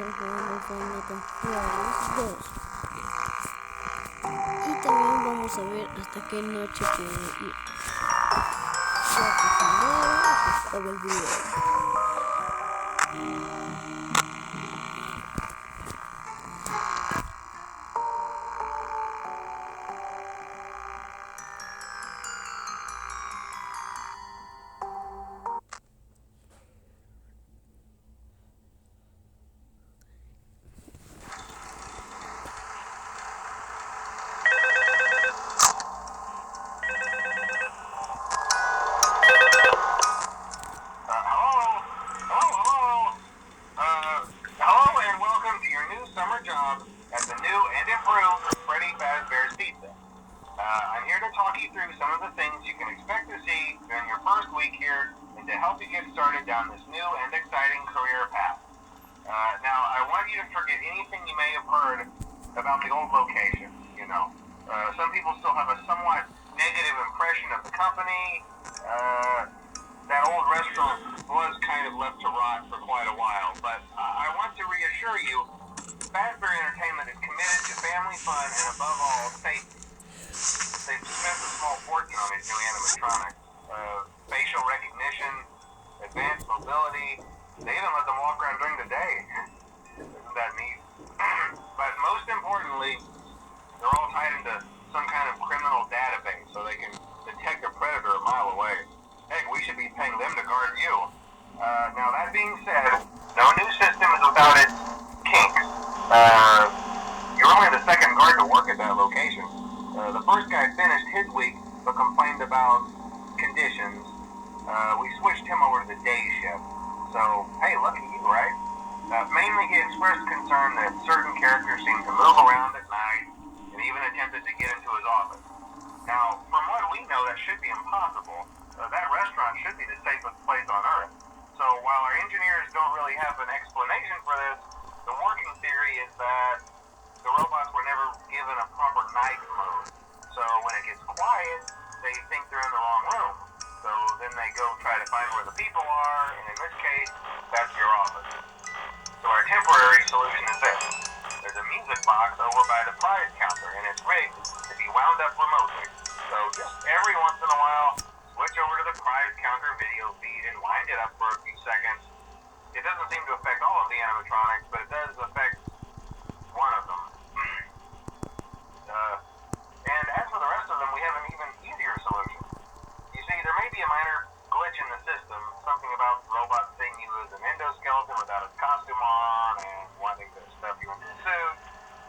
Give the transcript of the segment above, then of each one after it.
para jugar Final temporada 2. Y también vamos a ver hasta qué noche puede ir. Ya que se acaba el video. I'm here to talk you through some of the things you can expect to see during your first week here and to help you get started down this new and exciting career path. Now, I want you to forget anything you may have heard about the old location, some people still have a somewhat negative impression of the company. That old restaurant was kind of left to rot for quite a while, but I want to reassure you, Fazbear Entertainment is committed to family fun and above all, safety. They've spent a small fortune on these new animatronics. Facial recognition, advanced mobility, they even let them walk around during the day. Isn't that neat? But most importantly, they're all tied into some kind of criminal database so they can detect a predator a mile away. Heck, we should be paying them to guard you. Now that being said, no new system is without its kinks. You're only the second guard to work at that location. The first guy finished his week but complained about conditions. We switched him over to the day shift. So, hey, lucky you, right? Mainly he expressed concern that certain characters seemed to move around at night and even attempted to get into his office. Now, from what we know, that should be impossible. That restaurant should be the safest place on Earth. So while our engineers don't really have an explanation for this, the working theory is that the robots were never given a proper night mode. So when it gets quiet, they think they're in the wrong room. So then they go try to find where the people are, and in this case, that's your office. So our temporary solution is this. There's a music box over by the prize counter, and it's rigged to be wound up remotely. So just every once in a while, switch over to the prize counter video feed and wind it up for a few seconds. It doesn't seem to affect all of the animatronics, but it does affect one of them. And as for the rest of them, we have an even easier solution. You see, there may be a minor glitch in the system, something about robots seeing you as an endoskeleton without a costume on and wanting to stuff you into a suit.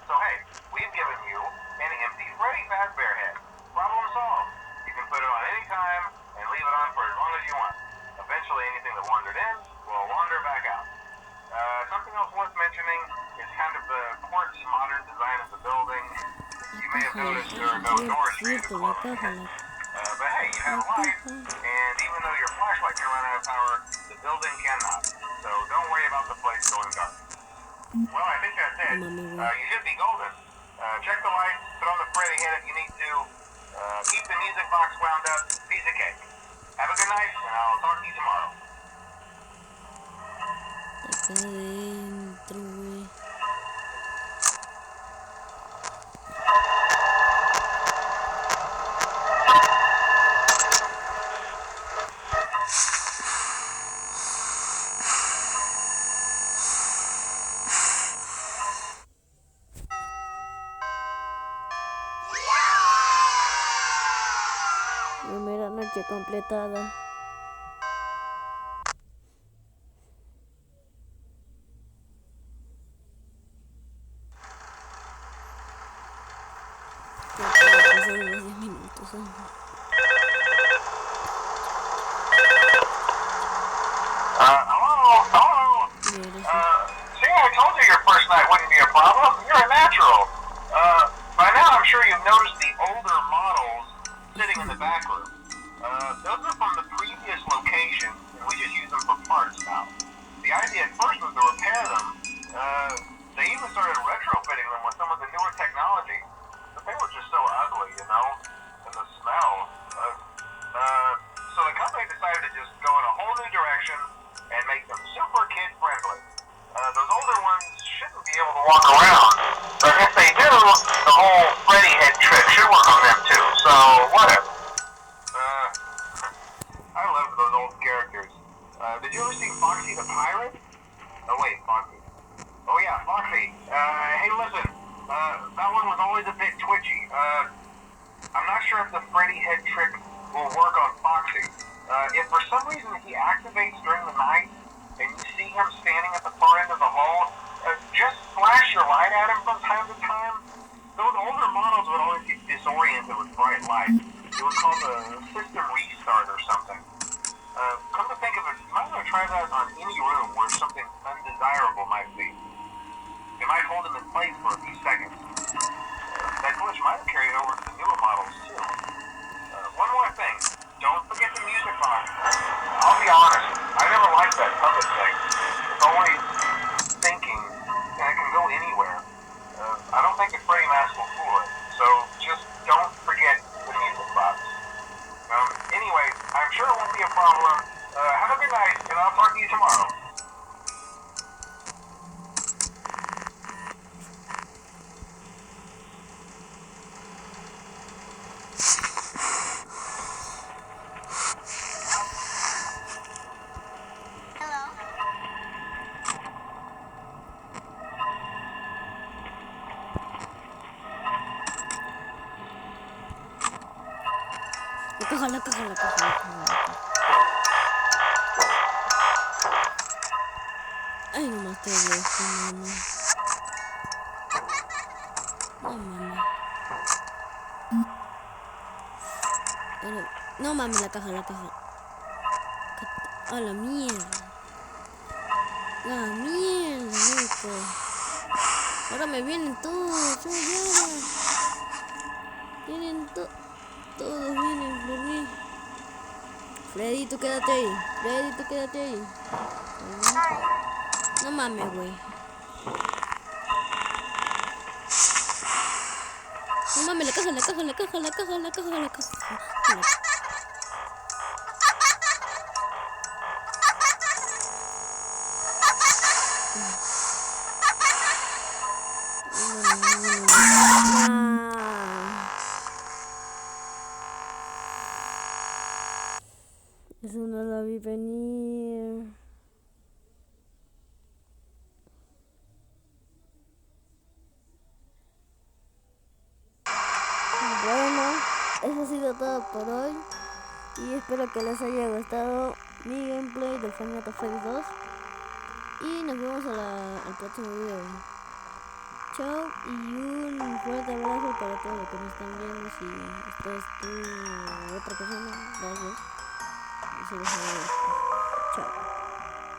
So hey, we've given you an empty Freddy Fazbear head. Problem solved. You can put it on any time and leave it on for as long as you want. Eventually anything that wandered in will wander back out. Something else worth mentioning is kind of the quirky modern design of the building. You may have noticed there are no doors for you to close. But hey, you have light, and even though your flashlight can run out of power, the building cannot. So don't worry about the place going dark. Well, I think that's it. You should be golden. Check the lights, put on the Freddy head if you need to. Keep the music box wound up, piece of cake. Have a good night, and I'll talk to you tomorrow. Acá adentro, güey. Primera noche completada. Pasaron los 10 minutos. Hello? See, I told you your first night wouldn't be a problem. You're a natural. By now, I'm sure you've noticed the older models sitting in the back room. Those are from the previous location, and we just use them for parts now. The idea at first was to repair them. They even started retrofitting them with some of the newer technology, but they were just so ugly, and the smell. So the company decided to just go in a whole new direction and make them super kid-friendly. Those older ones walk around. But if they do, the whole Freddy head trick should work on them too. So, whatever. I love those old characters. Did you ever see Foxy the Pirate? Oh wait, Foxy. Oh yeah, Foxy. Hey listen, that one was always a bit twitchy. I'm not sure if the Freddy head trick will work on Foxy. If for some reason he activates during the night, and you see him standing at the far end of the hall, just flash your light at him from time to time. Those older models would always get disoriented with bright light. It was called a system restart or something. Come to think of it, you might want to try that on any room where something undesirable might be. It might hold him in place for a few seconds. That glitch might have carried over to the newer models too. One more thing, don't forget the music box. I'll be honest, I never liked that puppet thing. It's always thinking, and it can go anywhere. I don't think the Freddy mask will fool it, so just don't forget the music box. Anyway, I'm sure it won't be a problem. Have a good night, and I'll talk to you tomorrow. La caja. Ay, no más te dejo, mamá. No, mamá. No, mami, la caja. A la mierda. La mierda, loco. Ahora me vienen todos, ya. Vienen todos vienen por mí. Freddy, tú quédate ahí. No mames, güey. No mames, la caja. Eso no la vi venir. Bueno, eso ha sido todo por hoy. Y espero que les haya gustado mi gameplay del Final Freddy 2. Y nos vemos al próximo video. Chao y un fuerte abrazo para todos los que nos están viendo. Si estás tú o otra persona, gracias. Y se los agradezco. Chao.